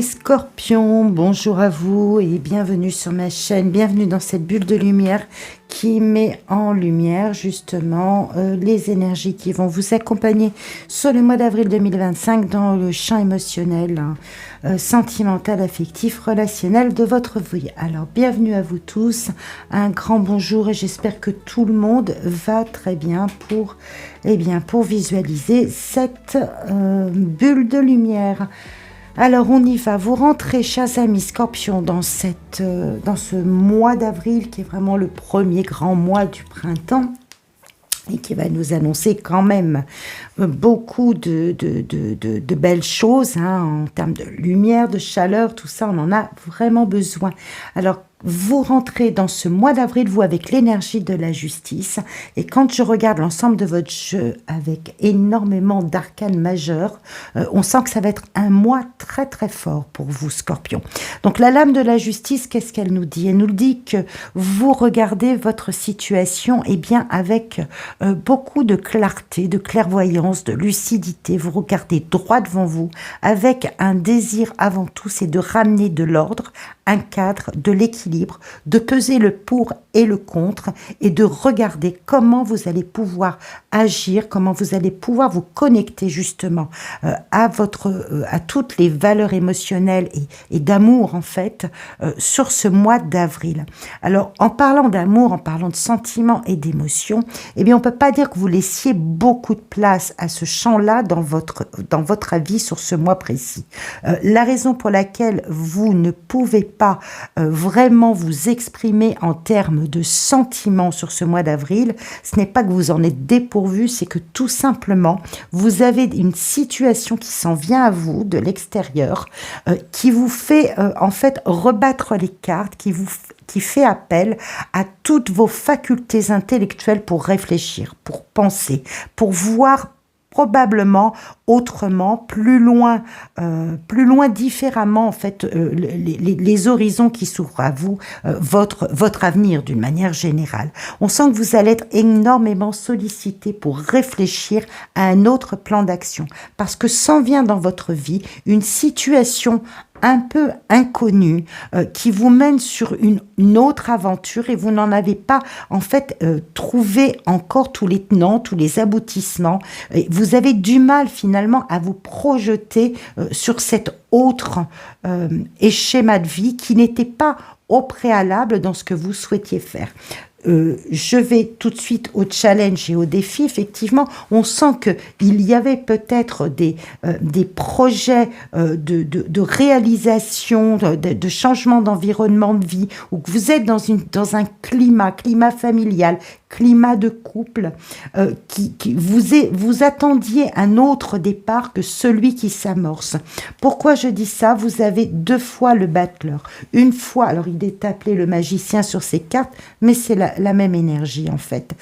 Les scorpions, bonjour à vous et bienvenue sur ma chaîne, bienvenue dans cette bulle de lumière qui met en lumière justement les énergies qui vont vous accompagner sur le mois d'avril 2025 dans le champ émotionnel, sentimental, affectif, relationnel de votre vie. Alors bienvenue à vous tous, un grand bonjour et j'espère que tout le monde va très bien pour visualiser cette bulle de lumière. Alors on y va, vous rentrez, chers amis scorpions, dans ce mois d'avril qui est vraiment le premier grand mois du printemps et qui va nous annoncer quand même beaucoup de belles choses en termes de lumière, de chaleur, tout ça, on en a vraiment besoin. Alors, vous rentrez dans ce mois d'avril, vous, avec l'énergie de la justice. Et quand je regarde l'ensemble de votre jeu avec énormément d'arcanes majeures, on sent que ça va être un mois très très fort pour vous, Scorpion. Donc la lame de la justice, qu'est-ce qu'elle nous dit? Elle nous dit que vous regardez votre situation avec beaucoup de clarté, de clairvoyance, de lucidité. Vous regardez droit devant vous avec un désir avant tout, c'est de ramener de l'ordre, un cadre, de l'équilibre, de peser le pour et le contre et de regarder comment vous allez pouvoir agir, comment vous allez pouvoir vous connecter justement à toutes les valeurs émotionnelles et d'amour en fait sur ce mois d'avril. Alors en parlant d'amour, en parlant de sentiments et d'émotions, on peut pas dire que vous laissiez beaucoup de place à ce champ-là dans votre avis sur ce mois précis. La raison pour laquelle vous ne pouvez pas vraiment vous exprimer en termes de sentiments sur ce mois d'avril, ce n'est pas que vous en êtes dépourvu, c'est que tout simplement, vous avez une situation qui s'en vient à vous de l'extérieur, qui vous fait en fait rebattre les cartes, qui fait appel à toutes vos facultés intellectuelles pour réfléchir, pour penser, pour voir probablement autrement, plus loin différemment en fait les horizons qui s'ouvrent à vous, votre avenir d'une manière générale. On sent que vous allez être énormément sollicité pour réfléchir à un autre plan d'action parce que s'en vient dans votre vie une situation un peu inconnue qui vous mène sur une autre aventure et vous n'en avez pas en fait trouvé encore tous les tenants, tous les aboutissements. Et vous avez du mal finalement à vous projeter sur cet autre schéma de vie qui n'était pas au préalable dans ce que vous souhaitiez faire. Je vais tout de suite au challenge et au défi. Effectivement, on sent qu'il y avait peut-être des projets de réalisation, de changement d'environnement de vie, ou que vous êtes dans un climat familial, climat de couple, qui vous attendiez un autre départ que celui qui s'amorce. Pourquoi je dis ça? Vous avez deux fois le battleur. Une fois, alors il est appelé le magicien sur ses cartes, mais c'est la même énergie en fait.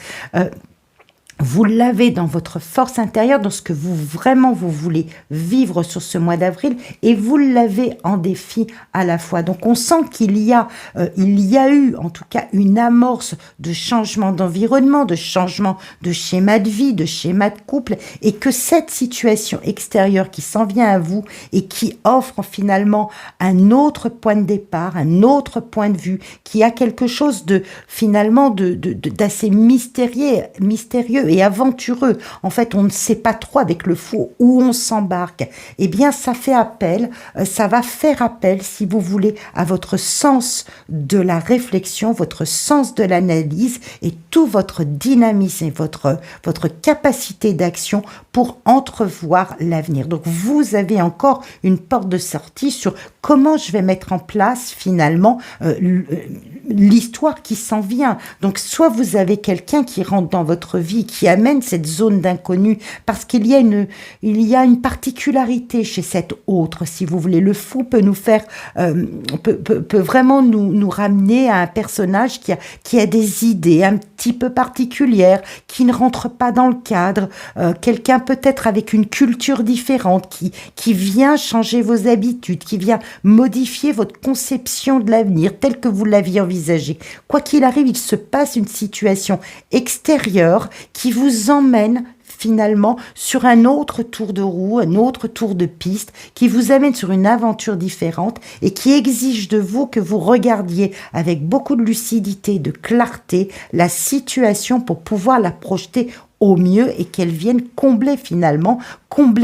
Vous l'avez dans votre force intérieure, dans ce que vous voulez vivre sur ce mois d'avril, et vous l'avez en défi à la fois. Donc on sent qu'il y a eu en tout cas une amorce de changement d'environnement, de changement de schéma de vie, de schéma de couple, et que cette situation extérieure qui s'en vient à vous et qui offre finalement un autre point de départ, un autre point de vue, qui a quelque chose d'assez mystérieux et aventureux. En fait, on ne sait pas trop avec le fou où on s'embarque. Ça va faire appel, si vous voulez, à votre sens de la réflexion, votre sens de l'analyse et tout votre dynamisme et votre capacité d'action pour entrevoir l'avenir. Donc, vous avez encore une porte de sortie sur comment je vais mettre en place finalement l'histoire qui s'en vient. Donc, soit vous avez quelqu'un qui rentre dans votre vie, qui amène cette zone d'inconnu, parce qu'il y a une particularité chez cet autre, si vous voulez. Le fou peut nous faire, peut vraiment nous ramener à un personnage qui a des idées un petit peu particulières, qui ne rentre pas dans le cadre, quelqu'un peut-être avec une culture différente, qui vient changer vos habitudes, qui vient modifier votre conception de l'avenir tel que vous l'aviez envisagé. Quoi qu'il arrive, il se passe une situation extérieure qui vous emmène finalement sur un autre tour de roue, un autre tour de piste qui vous amène sur une aventure différente et qui exige de vous que vous regardiez avec beaucoup de lucidité, de clarté la situation pour pouvoir la projeter au mieux et qu'elle vienne combler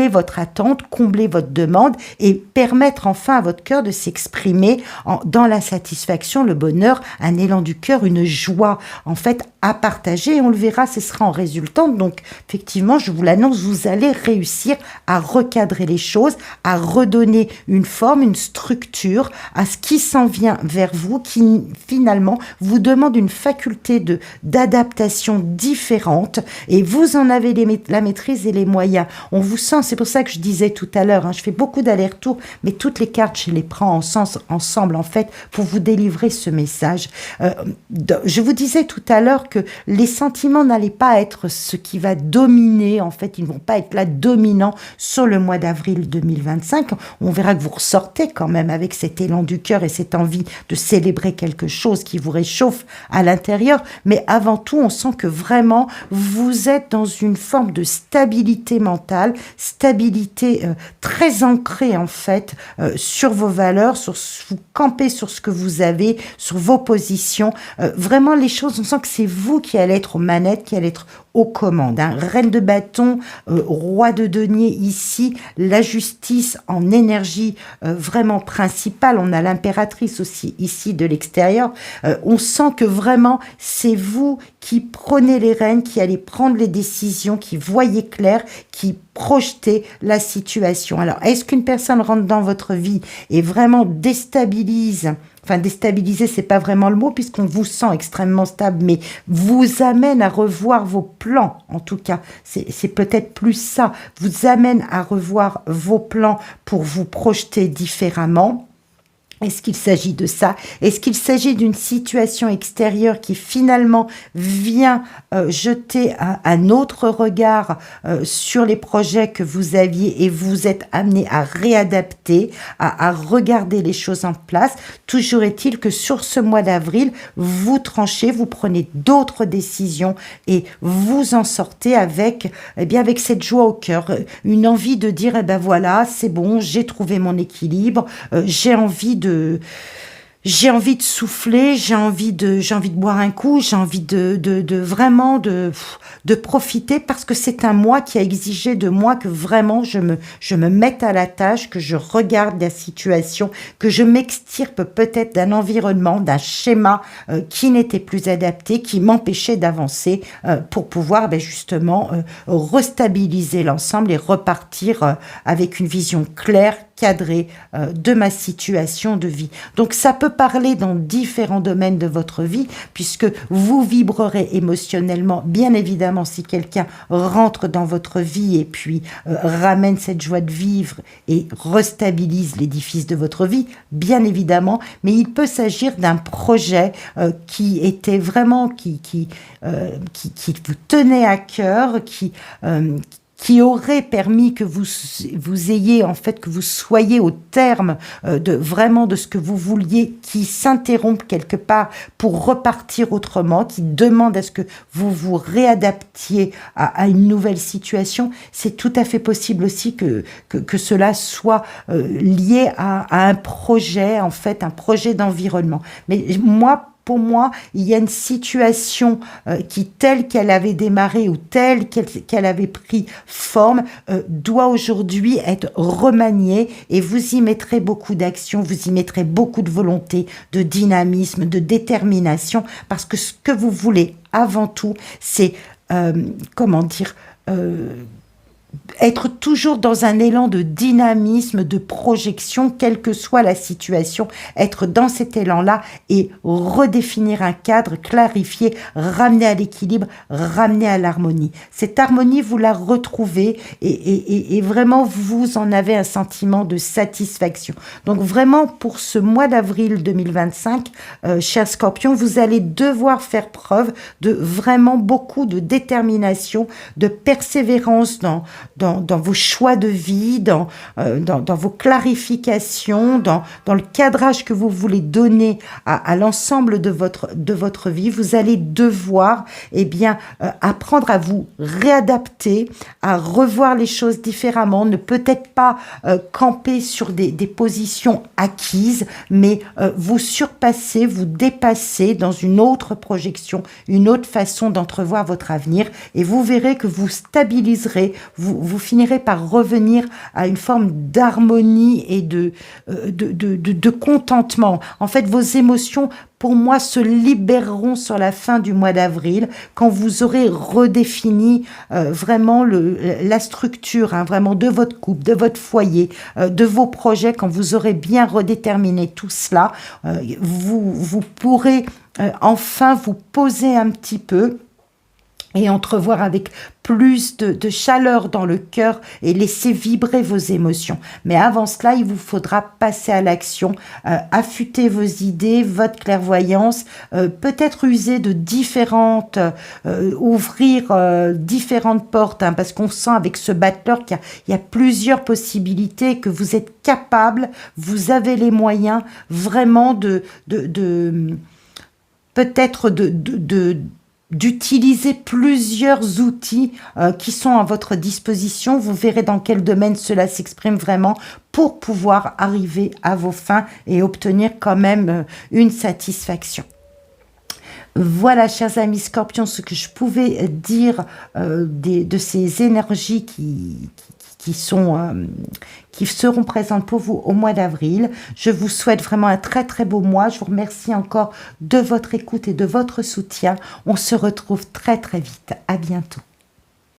votre attente, combler votre demande et permettre enfin à votre cœur de s'exprimer dans la satisfaction, le bonheur, un élan du cœur, une joie en fait à partager et on le verra, ce sera en résultant. Donc effectivement, je vous l'annonce, vous allez réussir à recadrer les choses, à redonner une forme, une structure à ce qui s'en vient vers vous, qui finalement vous demande une faculté d'adaptation différente et vous en avez la maîtrise et les moyens. On vous sent, c'est pour ça que je disais tout à l'heure, je fais beaucoup d'allers-retours, mais toutes les cartes, je les prends ensemble en fait pour vous délivrer ce message. Je vous disais tout à l'heure que les sentiments n'allaient pas être ce qui va dominer, en fait, ils ne vont pas être là dominants sur le mois d'avril 2025. On verra que vous ressortez quand même avec cet élan du cœur et cette envie de célébrer quelque chose qui vous réchauffe à l'intérieur, mais avant tout, on sent que vraiment, vous êtes dans une forme de stabilité mentale, stabilité très ancrée en fait sur vos valeurs, vous campez sur ce que vous avez, sur vos positions. Vraiment les choses, on sent que c'est vous qui allez être aux manettes, qui allez être aux commandes. Reine de bâton, roi de denier ici, la justice en énergie vraiment principale. On a l'impératrice aussi ici de l'extérieur. On sent que vraiment c'est vous qui prenez les rênes, qui allez prendre les décisions, qui voyez clair, qui projetez la situation. Alors, est-ce qu'une personne rentre dans votre vie et vraiment déstabilise, enfin déstabiliser, c'est pas vraiment le mot puisqu'on vous sent extrêmement stable, mais vous amène à revoir vos plans, en tout cas, c'est peut-être plus ça, vous amène à revoir vos plans pour vous projeter différemment? Est-ce qu'il s'agit de ça? Est-ce qu'il s'agit d'une situation extérieure qui finalement vient jeter un autre regard sur les projets que vous aviez et vous êtes amené à réadapter, à regarder les choses en place? Toujours est-il que sur ce mois d'avril, vous tranchez, vous prenez d'autres décisions et vous en sortez avec, avec cette joie au cœur, une envie de dire, voilà, c'est bon, j'ai trouvé mon équilibre, j'ai envie de souffler, j'ai envie de boire un coup, j'ai envie de vraiment de profiter parce que c'est un mois qui a exigé de moi que vraiment je me mette à la tâche, que je regarde la situation, que je m'extirpe peut-être d'un environnement, d'un schéma qui n'était plus adapté, qui m'empêchait d'avancer pour pouvoir justement restabiliser l'ensemble et repartir avec une vision claire, cadrée de ma situation de vie. Donc ça peut parler dans différents domaines de votre vie puisque vous vibrerez émotionnellement, bien évidemment si quelqu'un rentre dans votre vie et puis ramène cette joie de vivre et restabilise l'édifice de votre vie, bien évidemment, mais il peut s'agir d'un projet qui était vraiment qui vous tenait à cœur, qui aurait permis que vous ayez, en fait, que vous soyez au terme de ce que vous vouliez, qui s'interrompt quelque part pour repartir autrement, qui demande à ce que vous vous réadaptiez à une nouvelle situation. C'est tout à fait possible aussi que cela soit lié à un projet, en fait, un projet d'environnement. Mais pour moi, il y a une situation qui, telle qu'elle avait démarré ou telle qu'elle avait pris forme, doit aujourd'hui être remaniée et vous y mettrez beaucoup d'action, vous y mettrez beaucoup de volonté, de dynamisme, de détermination, parce que ce que vous voulez avant tout, c'est, être toujours dans un élan de dynamisme, de projection, quelle que soit la situation, être dans cet élan-là et redéfinir un cadre, clarifier, ramener à l'équilibre, ramener à l'harmonie. Cette harmonie, vous la retrouvez et vraiment, vous en avez un sentiment de satisfaction. Donc vraiment, pour ce mois d'avril 2025, chers Scorpions, vous allez devoir faire preuve de vraiment beaucoup de détermination, de persévérance dans vos choix de vie, dans vos clarifications, dans le cadrage que vous voulez donner à l'ensemble de votre vie. Vous allez devoir apprendre à vous réadapter, à revoir les choses différemment, ne peut-être pas camper sur des positions acquises, mais vous surpasser, vous dépasser dans une autre projection, une autre façon d'entrevoir votre avenir, et vous verrez que vous stabiliserez, vous finirez par revenir à une forme d'harmonie et de contentement. En fait, vos émotions, pour moi, se libéreront sur la fin du mois d'avril, quand vous aurez redéfini vraiment la structure, vraiment de votre couple, de votre foyer, de vos projets. Quand vous aurez bien redéterminé tout cela, vous pourrez enfin vous poser un petit peu et entrevoir avec plus de chaleur dans le cœur et laisser vibrer vos émotions. Mais avant cela, il vous faudra passer à l'action, affûter vos idées, votre clairvoyance, peut-être user de ouvrir différentes portes, parce qu'on sent avec ce battleur qu'il y a plusieurs possibilités, que vous êtes capable, vous avez les moyens vraiment peut-être d'utiliser plusieurs outils qui sont à votre disposition. Vous verrez dans quel domaine cela s'exprime vraiment pour pouvoir arriver à vos fins et obtenir quand même une satisfaction. Voilà, chers amis Scorpions, ce que je pouvais dire de ces énergies qui seront présentes pour vous au mois d'avril. Je vous souhaite vraiment un très très beau mois. Je vous remercie encore de votre écoute et de votre soutien. On se retrouve très très vite. À bientôt.